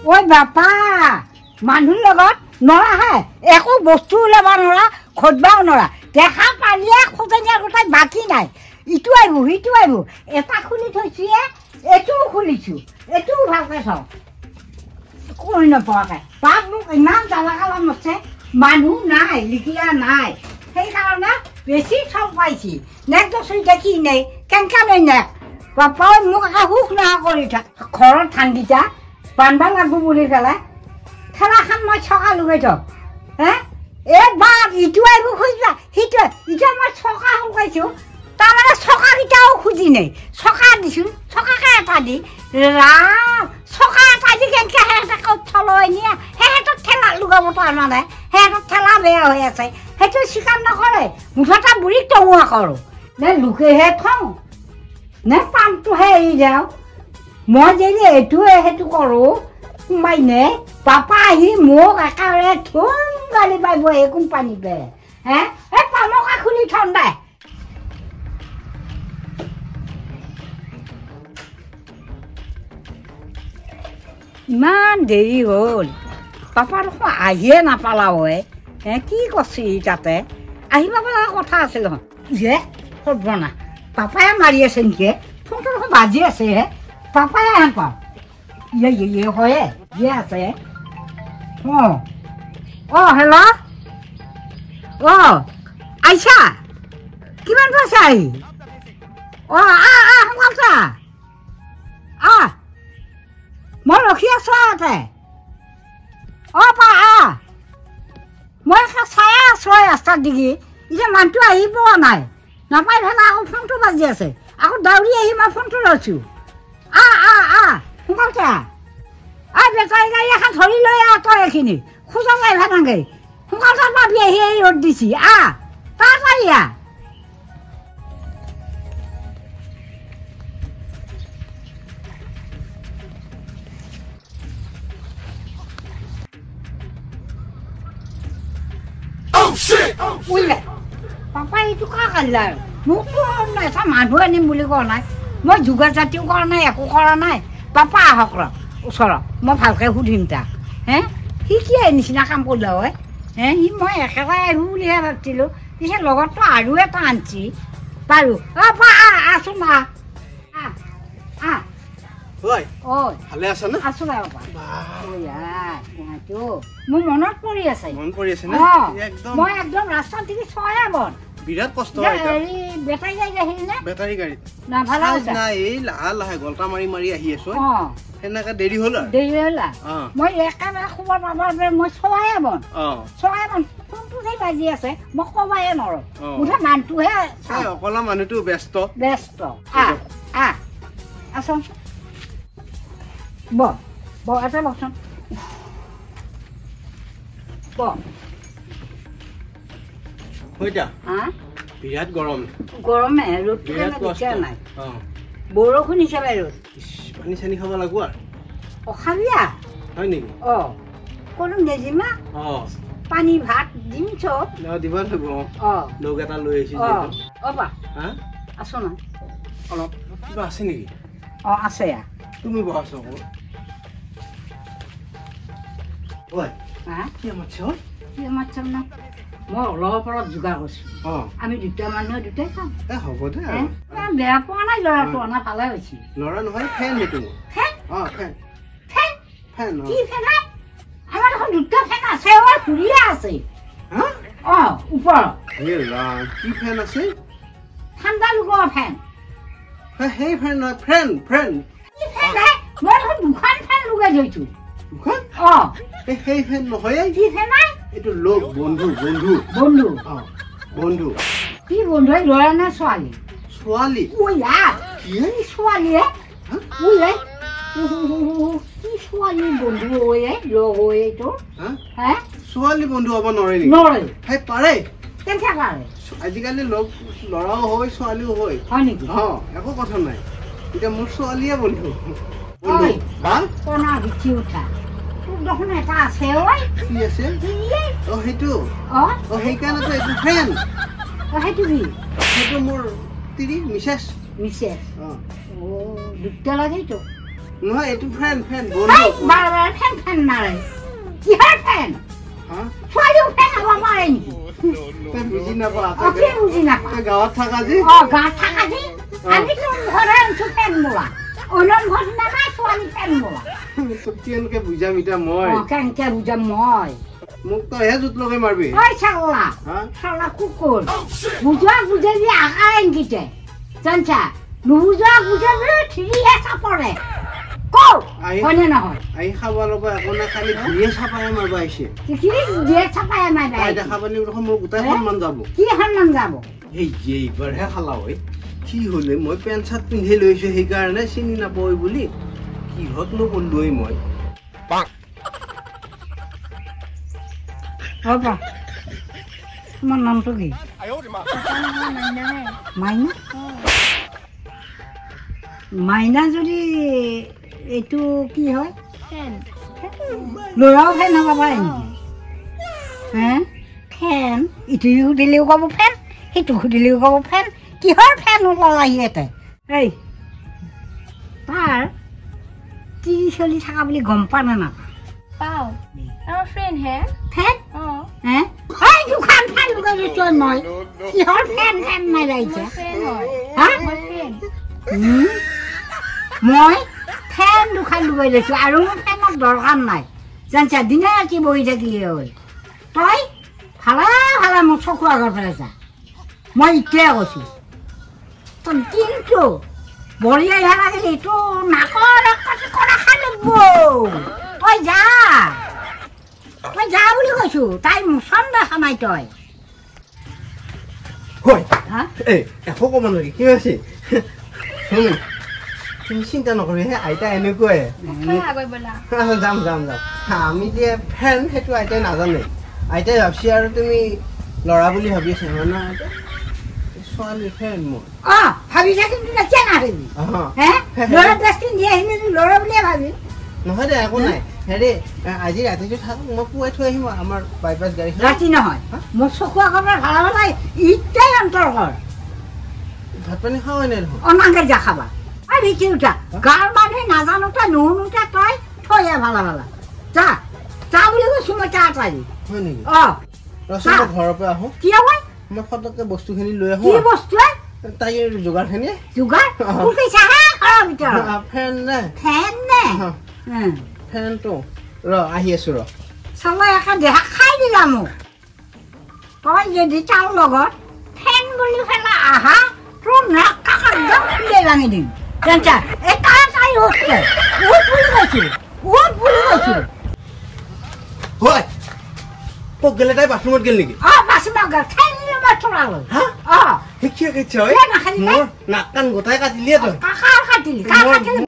ঐ বাপা মানুহৰ লগত নৰা হে একো বস্তু ওলাব নৰা খোজবাও নৰা দেখা পালিয়ে খোজনীয়া গোটাই বাকী নাই ইটো আহিব সিটো আহিব এটা খুলি থৈছো এইটোও খুলিছো এইটোও ভালকে চাওঁ কৈ নপৰাকে বাপ মোক ইমান জ্বালা কালা মছে মানুহ নাই লিখিয়া নাই সেইকাৰণে বেছি চব পাইছি নেক্সট বছৰ দেখি নাই কেনেকৈ নাই নেক বাপাই মোক একে সুখ নোহোৱা কৰি থাক ঘৰত ঠাণ্ডা বান্ধবা লাগব বুলি পেলাই ঠেলাখন মই চকা লগাই থক হে এই বাপ ইটো আহিব খুজিবা সিটো এতিয়া মই চকা শুকাইছো তাৰমানে চকাকেইটাও খুজি নাই চকা দিছোঁ চকাকে এটা দি ৰাম চকা এটা দি কেনেকৈ সিহঁতে চলাই নিয়ে সিহঁতক ঠেলা লগাব তাৰমানে সিহঁতক ঠেলা বেয়া হৈ আছে সেইটো স্বীকাৰ নকৰে মুঠতে বুঢ়ীক টঙুৱা কৰোঁ নে লোকেহে থওঁ নে পাণটোহে এৰি যাওঁ মই যদি এইটোৱে সেইটো কৰোঁ কোনোবাই নে পাপা আহি মোক একেবাৰে থুম গালি পাৰিব এই কোম্পানীতে হে এই পামকা খুলি থওঁ দে ইমান দেৰি হ'ল পাপা দেখোন আহিয়ে নাপালা হয় হে কি কৈছি তাতে আহিব পৰা কথা আছিল যে সৰ্বনা পাপাই মাৰি আছে নেকি ফোনটো দেখোন বাজি আছে হে পাপাই আহে পাওঁ ইয়ে হয়ে ইয়ে আছে হেল্ল' আইছা কিমান পাইছা আহি সোনকালছা মই ৰখি আছো ইয়াতে পা মই চাই আছো ৰাস্তাত দিগি এতিয়া মানুহটো আহি পোৱা নাই নাপাই পেলাই আকৌ ফোনটো বাজি আছে আকৌ দাউৰি আহি মই ফোনটো লৈছো সোনকালছা বেটাৰী গাড়ী এখন ধৰি লৈ তই এইখিনি খোজা নাই ভাঙে সোনকালছা পাবি আহি ৰ'দ দিছি তাড়াতাড়ি পাপাই এইটো কা কালিলা মোকতো এটা মানুহ আনিম বুলি কোৱা নাই মই যোগাৰ জাতিও কৰা নাই একো কৰা নাই পাপা আহক ৰ ওচৰত মই ভালকৈ সুধিম তাক হে সি কি নিচিনা কাম কৰিলে হয় সি মই একেবাৰে আহিব বুলিহে ভাবিছিলোঁ পিছে লগততো আৰু এটা আনিছি বাৰু আছো না মোৰ মনত পৰি আছে মই একদম ৰাস্তাত দেখি চয়া বন বিৰাট কষ্ট বেটাৰী গাড়ী আহিল নে বেটাৰী গাড়ীত এই লাহে গল্টা মাৰি মাৰি আহি আছো সেনেকে দেৰি হ'ল মই একেবাৰে খবৰ পাবৰ মই চয়া বন ফোনটো যে বাজি আছে মই কবাই নৰো মুঠে মানুহটোহে অকলা মানুহটো ব্যস্ত আছোন এটা বচোন বিৰাট গৰম গৰমে ৰ'দটো নাই বৰষুণ হিচাপে ৰ'দ পানী চানী খাব লাগব আৰু অখাবিয়া হয় নেকি কোনো নেজিমা পানী ভাত দিম চব দিব লাগিব লগ এটা লৈ আহিছো আছো না অলপ কিবা আছে নেকি আছে তুমি বহাছ মই অলপ অলপ যোগাৰ কৰিছো আমি দুটা মানুহে দুটাই খাম হ'ব দে বেয়া পোৱা নাই ল'ৰাটো অনা পালে হৈছে ল'ৰা নহয় ফেন সেইটো আমাৰ দেখোন দুটা ফেন আছে ঘূৰিয়ে আছে ওপৰত কি ফেন আছে ঠাণ্ডা লগোৱা ফেন সেই ফেন নহয় ফ্ৰেণ্ড মই দেখোন দুখন ফেন লগাই থৈছো সেই ফেন নহয় কি ফেন এইটো লগ বন্ধু কি বন্ধু ল'ৰা নে ছোৱালী ছোৱালী ছোৱালী কি ছোৱালী বন্ধু লগ হৈ তোৰ ছোৱালী বন্ধু হ'ব নোৱাৰে সেই পাৰে কেনেকৈ পাৰে আজিকালি লগ ল'ৰাও হয় ছোৱালীও হয় নেকি একো কথা নাই এতিয়া মোৰ ছোৱালীয়ে বন্ধু উঠা দেখোন এটা আছে কি আছে সেইটো সেইকাৰণেতো এইটো ফ্ৰেণ্ড সেইটো কি সেইটো মোৰ মিছেছ দুটা লাগেতো নহয় এইটো ফেন বন্ধু বাৰে ফেন মাৰে কিহৰ ফেন ছোৱালীও ফেন হ'ব পাৰে নেকি তই বুজি নাপা বুজি নাপা গাঁৱত থাকা যে গাঁৱত থাকা যে আমি ঘৰে আনিছো ফেন বোলা অইনৰ ঘৰত নাই ছোৱালী ফেন বোলা কেনেকে বুজাম এতিয়া মই কেনেকে বুজাম মই মোক তইহে জোত লগাই মাৰবি ঐ চালা কুকুৰ বুজোৱা বুজাবি আহাৰ এনকিতে জানছা নুবুজোৱা বুজাবি ঠিৰিহে চাপৰে কও হয়নে নহয় আহি খাব ল'ব একো নাই খালি দিয়ে চাপাই মাৰব আহিছে কি দিয়ে চাপাই মাৰব তাই দেখা পালি দেখোন মোৰ গোটাই সন্মান যাব কি সন্মান যাব এইবাৰহে খালা হয় কি হলে মই পেণ্ট চাৰ্ট পিন্ধি লৈছো সেইকাৰণে চিনি নাপাই বুলি কিহতনো ক'লোৱেই মই তোমাৰ নামটো কি মাইনা মাইনা যদি এইটো কি হয় ল'ৰাও ফেন হ'ব পাৰে নেকি ফেন ইটো সুধিলেও ক'ব ফেন সিটো সুধিলেও ক'ব ফেন কিহৰ ফেন ওলালা সিহঁতে এই তাৰ টিভি চলি থকা বুলি গম পা নে নাপা পাও আমাৰ ফ্ৰেণ্ড হে ফেন এই দুখান ফেন লগাই লৈছো মই কিহৰ ফেন নাই ৰাইছে মই ফেন দুখান লগাই লৈছো আৰু মোৰ ফেনৰ দৰকাৰ নাই জানছা দিনে ৰাতি বহি থাকিলে হ'ল তই ভালে মোৰ চকু আগৰ পেলাইছা মই এতিয়াই কৈছো তই কিন্তু বঢ়িয়াই লাগিলে এইটো নাকৰ কৰা খাই ল'ব তই যা বুলি কৈছো তাই মুচন দেখা নাই তই একো ক'ব নোৱাৰি কি হৈছে তুমি চিন্তা নকৰি হে আইতা এনেকুৱাই যাম আমি যে ফেন সেইটো আইতাই নাজানে আইতাই ভাবছি আৰু তুমি ল'ৰা বুলি ভাবি আছে হয় না ছোৱালী ফেন মোৰ ভাবিছা কিন্তু কিয় নাভাবি ল'ৰা দৃষ্টি দিয়ে আহিলে ল'ৰা বুলিয়ে ভাবি নহয় দে একো নাই হেৰি আজি ৰাতিটো থাকক মই পুৱাই থৈ আহিম আমাৰ বাইপাছ গাড়ী ৰাতি নহয় মোৰ চকু আগৰ পৰা ভাল ইটাই অন্তৰ ঘৰ ভাত পানী খাওঁ নাই দেখোন অনাংকে যা খাবা আৰু ইতি উঠা গাঁৱৰ মানুহে নাজানোতা নুশুনোতা তই থৈ ভালা যা বুলি কৈছো মই চাহ পাৰি হয় নেকি ঘৰৰ পৰা আহোঁ কি হ'ব মই ফটককে বস্তুখিনি লৈ আহোঁ কি বস্তু তাইৰ যোগাৰখিনি ফেনটো আহি আছো চালাই একে দেহা খাই দিলা মোক তই যদি তাৰ লগত ফেন বুলি পেলাই আহা তোৰ নাক কাক একদম খুলিয়াই ভাঙি দিম জানছা এটা তাই হচ্ছে বুলি কৈছো হয় পক গেলে তাই বাথৰুমত গেল নেকি বাথৰুমত গেল খাই দিলে বাথৰুমলৈ শিক্ষা মোৰ নাক কাণ গোটাই কাটিলিয়ে তই কাটিলি